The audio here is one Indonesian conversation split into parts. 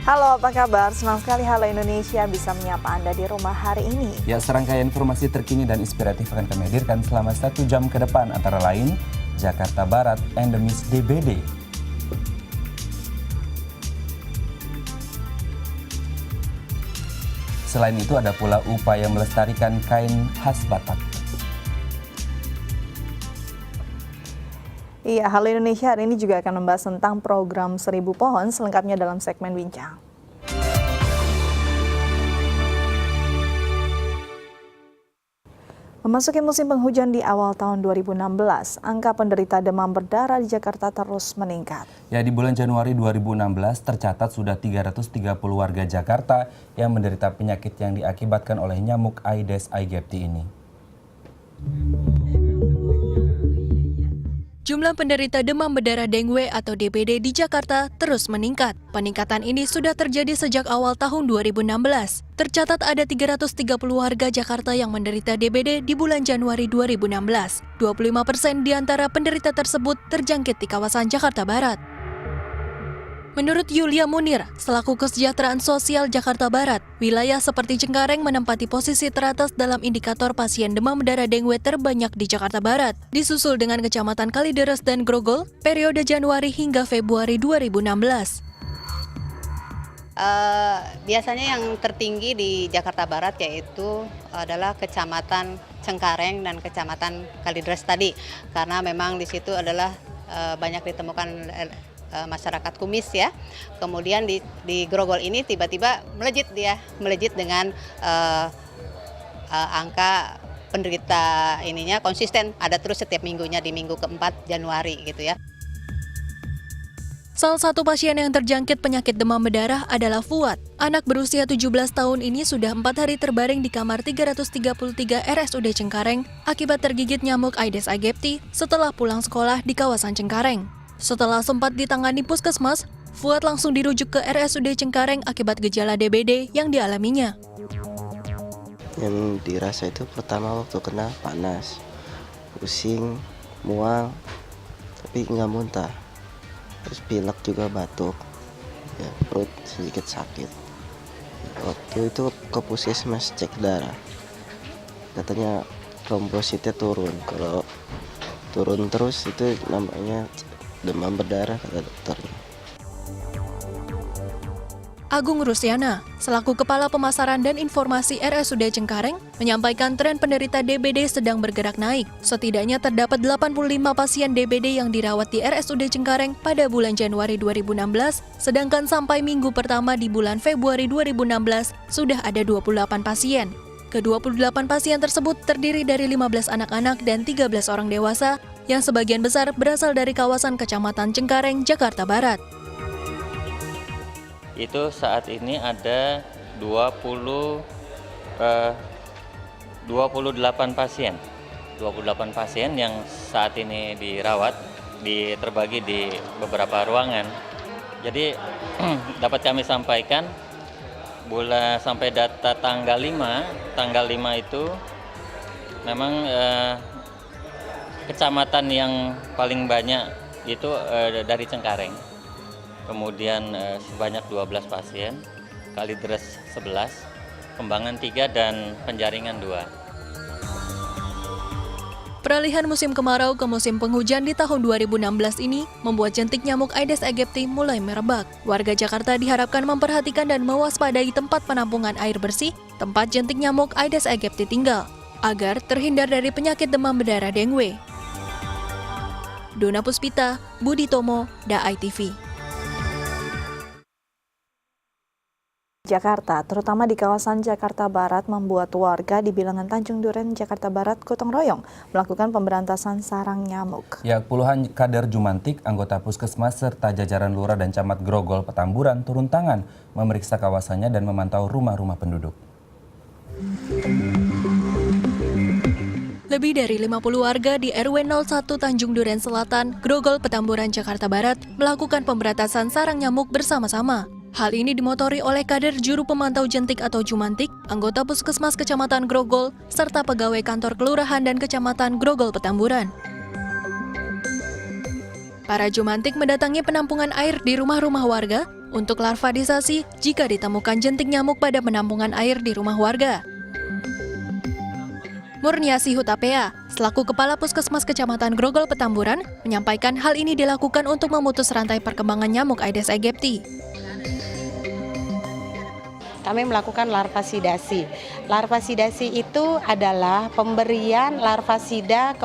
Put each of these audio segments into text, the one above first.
Halo, apa kabar? Senang sekali Halo Indonesia bisa menyapa Anda di rumah hari ini. Ya, serangkaian informasi terkini dan inspiratif akan kami hadirkan selama 1 jam ke depan, antara lain Jakarta Barat endemis DBD. Selain itu ada pula upaya melestarikan kain khas Batak. Iya, Halo Indonesia hari ini juga akan membahas tentang program 1000 pohon, selengkapnya dalam segmen Bincang. Memasuki musim penghujan di awal tahun 2016, angka penderita demam berdarah di Jakarta terus meningkat. Ya, di bulan Januari 2016 tercatat sudah 330 warga Jakarta yang menderita penyakit yang diakibatkan oleh nyamuk Aedes aegypti ini. Jumlah penderita demam berdarah dengue atau DBD di Jakarta terus meningkat. Peningkatan ini sudah terjadi sejak awal tahun 2016. Tercatat ada 330 warga Jakarta yang menderita DBD di bulan Januari 2016. 25% di antara penderita tersebut terjangkit di kawasan Jakarta Barat. Menurut Yulia Munir, selaku Kesejahteraan Sosial Jakarta Barat, wilayah seperti Cengkareng menempati posisi teratas dalam indikator pasien demam berdarah dengue terbanyak di Jakarta Barat, disusul dengan Kecamatan Kalideres dan Grogol periode Januari hingga Februari 2016. Biasanya yang tertinggi di Jakarta Barat yaitu adalah Kecamatan Cengkareng dan Kecamatan Kalideres tadi, karena memang di situ adalah banyak ditemukan masyarakat kumis ya. Kemudian di Grogol ini tiba-tiba melejit dengan angka penderita ininya konsisten, ada terus setiap minggunya di minggu keempat Januari gitu ya. Salah satu pasien yang terjangkit penyakit demam berdarah adalah Fuad. Anak berusia 17 tahun ini sudah 4 hari terbaring di kamar 333 RSUD Cengkareng akibat tergigit nyamuk Aedes aegypti setelah pulang sekolah di kawasan Cengkareng. Setelah sempat ditangani puskesmas, Fuad langsung dirujuk ke RSUD Cengkareng akibat gejala DBD yang dialaminya. Yang dirasa itu pertama waktu kena panas, pusing, mual, tapi nggak muntah. Terus pilek juga batuk, ya, perut sedikit sakit. Waktu itu ke puskesmas cek darah, katanya trombositnya turun. Kalau turun terus itu namanya demam berdarah kata dokternya. Agung Rusiana, selaku Kepala Pemasaran dan Informasi RSUD Cengkareng, menyampaikan tren penderita DBD sedang bergerak naik. Setidaknya terdapat 85 pasien DBD yang dirawat di RSUD Cengkareng pada bulan Januari 2016, sedangkan sampai minggu pertama di bulan Februari 2016 sudah ada 28 pasien. Ke-28 pasien tersebut terdiri dari 15 anak-anak dan 13 orang dewasa, yang sebagian besar berasal dari kawasan Kecamatan Cengkareng, Jakarta Barat. Itu saat ini ada 28 pasien. 28 pasien yang saat ini dirawat, terbagi di beberapa ruangan. Jadi dapat kami sampaikan sampai data tanggal 5 itu memang kecamatan yang paling banyak itu dari Cengkareng. Kemudian sebanyak 12 pasien, Kalideres 11, Kembangan 3 dan Penjaringan 2. Peralihan musim kemarau ke musim penghujan di tahun 2016 ini membuat jentik nyamuk Aedes aegypti mulai merebak. Warga Jakarta diharapkan memperhatikan dan mewaspadai tempat penampungan air bersih, tempat jentik nyamuk Aedes aegypti tinggal, agar terhindar dari penyakit demam berdarah dengue. Dona Puspita, Budi Tomo, DAI TV. Jakarta, terutama di kawasan Jakarta Barat, membuat warga di bilangan Tanjung Duren, Jakarta Barat gotong royong melakukan pemberantasan sarang nyamuk. Ya, puluhan kader Jumantik, anggota Puskesmas serta jajaran Lurah dan Camat Grogol Petamburan turun tangan memeriksa kawasannya dan memantau rumah-rumah penduduk. Lebih dari 50 warga di RW 01 Tanjung Duren Selatan, Grogol Petamburan, Jakarta Barat melakukan pemberantasan sarang nyamuk bersama-sama. Hal ini dimotori oleh kader juru pemantau jentik atau Jumantik, anggota Puskesmas Kecamatan Grogol, serta pegawai kantor kelurahan dan Kecamatan Grogol Petamburan. Para jumantik mendatangi penampungan air di rumah-rumah warga untuk larvadisasi jika ditemukan jentik nyamuk pada penampungan air di rumah warga. Murniasi Hutapea, selaku Kepala Puskesmas Kecamatan Grogol Petamburan, menyampaikan hal ini dilakukan untuk memutus rantai perkembangan nyamuk Aedes aegypti. Kami melakukan larvasidasi. Larvasidasi itu adalah pemberian larvasida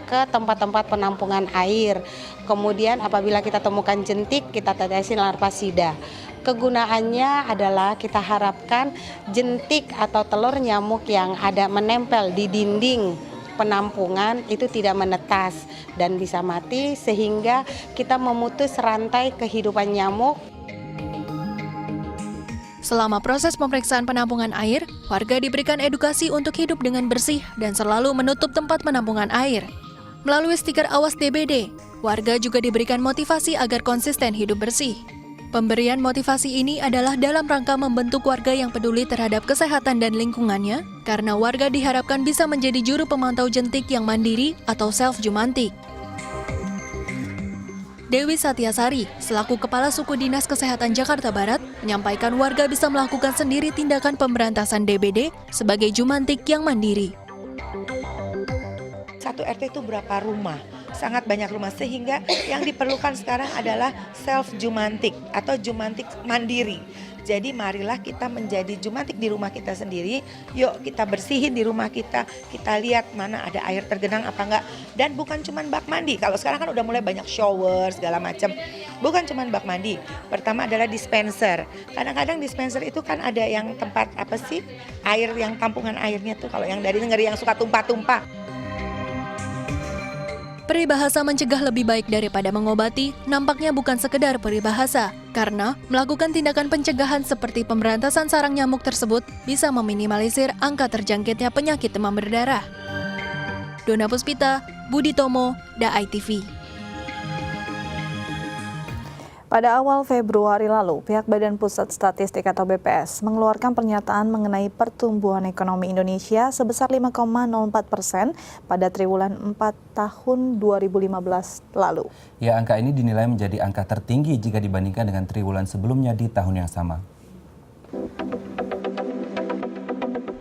ke tempat-tempat penampungan air. Kemudian apabila kita temukan jentik, kita tetesin larvasida. Kegunaannya adalah kita harapkan jentik atau telur nyamuk yang ada menempel di dinding penampungan itu tidak menetas dan bisa mati, sehingga kita memutus rantai kehidupan nyamuk. Selama proses pemeriksaan penampungan air, warga diberikan edukasi untuk hidup dengan bersih dan selalu menutup tempat penampungan air. Melalui stiker awas DBD, warga juga diberikan motivasi agar konsisten hidup bersih. Pemberian motivasi ini adalah dalam rangka membentuk warga yang peduli terhadap kesehatan dan lingkungannya, karena warga diharapkan bisa menjadi juru pemantau jentik yang mandiri atau self-jumantik. Dewi Satyasari, selaku Kepala Suku Dinas Kesehatan Jakarta Barat, menyampaikan warga bisa melakukan sendiri tindakan pemberantasan DBD sebagai jumantik yang mandiri. Satu RT itu berapa rumah? Sangat banyak rumah, sehingga yang diperlukan sekarang adalah self-jumantik atau jumantik mandiri. Jadi marilah kita menjadi jumantik di rumah kita sendiri. Yuk kita bersihin di rumah kita lihat mana ada air tergenang apa enggak. Dan bukan cuma bak mandi, kalau sekarang kan udah mulai banyak shower segala macam. Bukan cuma bak mandi, pertama adalah dispenser. Kadang-kadang dispenser itu kan ada yang tempat apa sih, air yang tampungan airnya tuh, kalau yang dari negeri yang suka tumpah-tumpah. Peribahasa mencegah lebih baik daripada mengobati nampaknya bukan sekedar peribahasa, karena melakukan tindakan pencegahan seperti pemberantasan sarang nyamuk tersebut bisa meminimalisir angka terjangkitnya penyakit demam berdarah. Dona Puspita, Budi Tomo, DAI TV. Pada awal Februari lalu, pihak Badan Pusat Statistik atau BPS mengeluarkan pernyataan mengenai pertumbuhan ekonomi Indonesia sebesar 5,04% pada triwulan 4 tahun 2015 lalu. Ya, angka ini dinilai menjadi angka tertinggi jika dibandingkan dengan triwulan sebelumnya di tahun yang sama.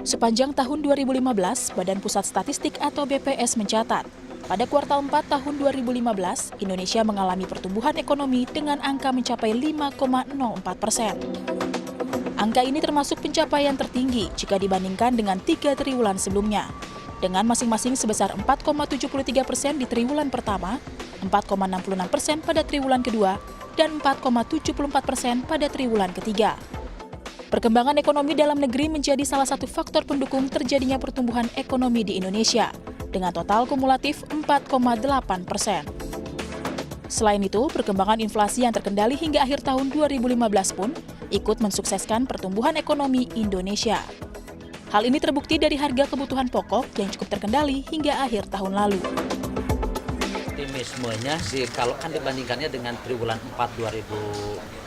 Sepanjang tahun 2015, Badan Pusat Statistik atau BPS mencatat, pada kuartal 4 tahun 2015, Indonesia mengalami pertumbuhan ekonomi dengan angka mencapai 5,04%. Angka ini termasuk pencapaian tertinggi jika dibandingkan dengan 3 triwulan sebelumnya, dengan masing-masing sebesar 4,73% di triwulan pertama, 4,66% pada triwulan kedua, dan 4,74% pada triwulan ketiga. Perkembangan ekonomi dalam negeri menjadi salah satu faktor pendukung terjadinya pertumbuhan ekonomi di Indonesia, dengan total kumulatif 4,8%. Selain itu, perkembangan inflasi yang terkendali hingga akhir tahun 2015 pun ikut mensukseskan pertumbuhan ekonomi Indonesia. Hal ini terbukti dari harga kebutuhan pokok yang cukup terkendali hingga akhir tahun lalu. Optimismenya sih kalau kan dibandingkannya dengan triwulan 4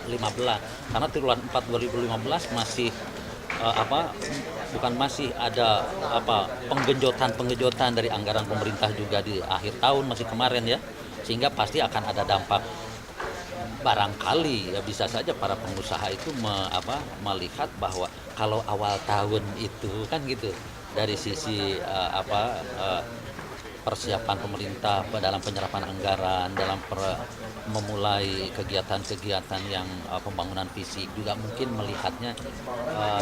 2015, karena triwulan 4 2015 masih masih ada penggenjotan dari anggaran pemerintah juga di akhir tahun masih kemarin ya, sehingga pasti akan ada dampak. Barangkali ya bisa saja para pengusaha itu melihat bahwa kalau awal tahun itu kan gitu dari sisi persiapan pemerintah dalam penyerapan anggaran, dalam memulai kegiatan-kegiatan yang pembangunan fisik, juga mungkin melihatnya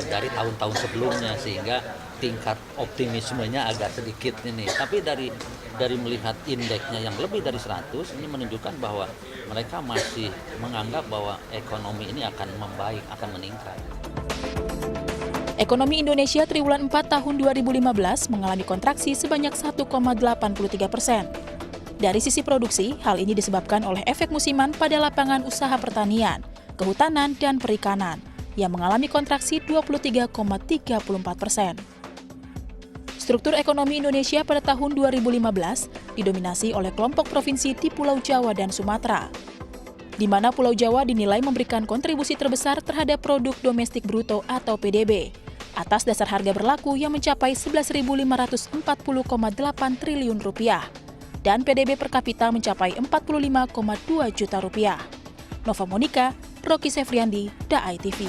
dari tahun-tahun sebelumnya, sehingga tingkat optimismenya agak sedikit ini. Tapi dari melihat indeksnya yang lebih dari 100, ini menunjukkan bahwa mereka masih menganggap bahwa ekonomi ini akan membaik, akan meningkat. Ekonomi Indonesia triwulan 4 tahun 2015 mengalami kontraksi sebanyak 1,83%. Dari sisi produksi, hal ini disebabkan oleh efek musiman pada lapangan usaha pertanian, kehutanan, dan perikanan, yang mengalami kontraksi 23,34%. Struktur ekonomi Indonesia pada tahun 2015 didominasi oleh kelompok provinsi di Pulau Jawa dan Sumatera, di mana Pulau Jawa dinilai memberikan kontribusi terbesar terhadap produk domestik bruto atau PDB, atas dasar harga berlaku yang mencapai 11.540,8 triliun rupiah. dan PDB per kapita mencapai 45,2 juta rupiah. Nova Monika, Rocky Sefriandi, DAI TV.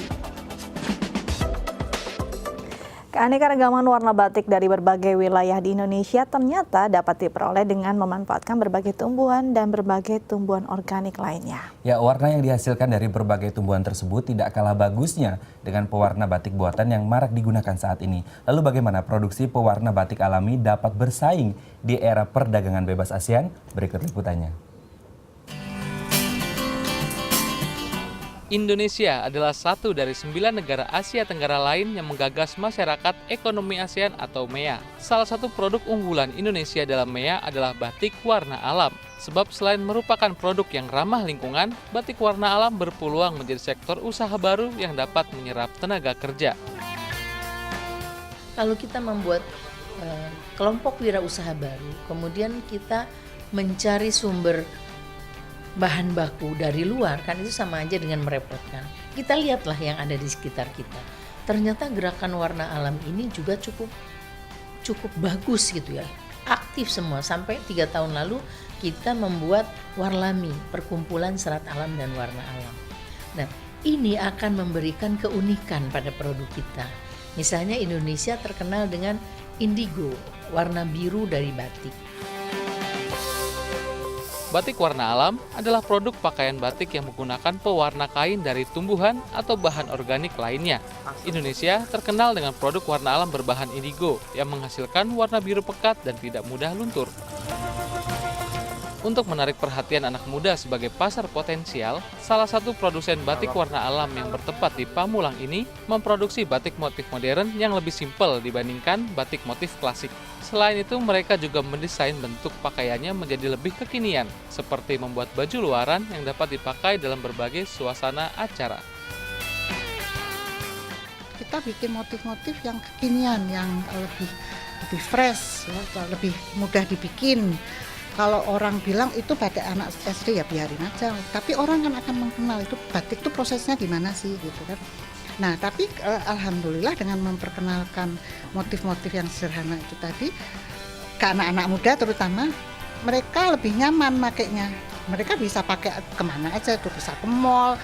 Keanekaragaman warna batik dari berbagai wilayah di Indonesia ternyata dapat diperoleh dengan memanfaatkan berbagai tumbuhan dan berbagai tumbuhan organik lainnya. Ya, warna yang dihasilkan dari berbagai tumbuhan tersebut tidak kalah bagusnya dengan pewarna batik buatan yang marak digunakan saat ini. Lalu bagaimana produksi pewarna batik alami dapat bersaing di era perdagangan bebas ASEAN? Berikut liputannya. Indonesia adalah satu dari 9 negara Asia Tenggara lain yang menggagas Masyarakat Ekonomi ASEAN atau MEA. Salah satu produk unggulan Indonesia dalam MEA adalah batik warna alam. Sebab selain merupakan produk yang ramah lingkungan, batik warna alam berpeluang menjadi sektor usaha baru yang dapat menyerap tenaga kerja. Kalau kita membuat kelompok wirausaha baru, kemudian kita mencari sumber bahan baku dari luar, kan itu sama aja dengan merepotkan. Kita lihatlah yang ada di sekitar kita. Ternyata gerakan warna alam ini juga cukup bagus gitu ya. Aktif semua. Sampai 3 tahun lalu kita membuat Warlami, perkumpulan serat alam dan warna alam. Nah, ini akan memberikan keunikan pada produk kita. Misalnya Indonesia terkenal dengan indigo, warna biru dari batik. Batik warna alam adalah produk pakaian batik yang menggunakan pewarna kain dari tumbuhan atau bahan organik lainnya. Indonesia terkenal dengan produk warna alam berbahan indigo yang menghasilkan warna biru pekat dan tidak mudah luntur. Untuk menarik perhatian anak muda sebagai pasar potensial, salah satu produsen batik warna alam yang bertempat di Pamulang ini memproduksi batik motif modern yang lebih simpel dibandingkan batik motif klasik. Selain itu, mereka juga mendesain bentuk pakaiannya menjadi lebih kekinian, seperti membuat baju luaran yang dapat dipakai dalam berbagai suasana acara. Kita bikin motif-motif yang kekinian, yang lebih fresh, ya, lebih mudah dibikin. Kalau orang bilang itu batik anak SD ya biarin aja, tapi orang kan akan mengenal itu batik itu prosesnya gimana sih gitu kan. Nah tapi alhamdulillah dengan memperkenalkan motif-motif yang sederhana itu tadi ke anak-anak muda terutama, mereka lebih nyaman makainya. Mereka bisa pakai kemana aja, itu bisa ke mall.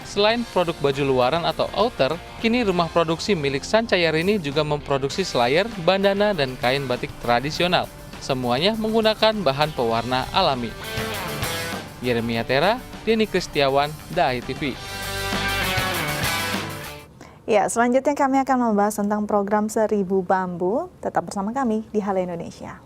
Selain produk baju luaran atau outer, kini rumah produksi milik Sancayarini juga memproduksi slayer, bandana, dan kain batik tradisional. Semuanya menggunakan bahan pewarna alami. Yeremia Tera, Denny Kristiawan, DAI TV. Ya, selanjutnya kami akan membahas tentang program 1000 Bambu. Tetap bersama kami di Halo Indonesia.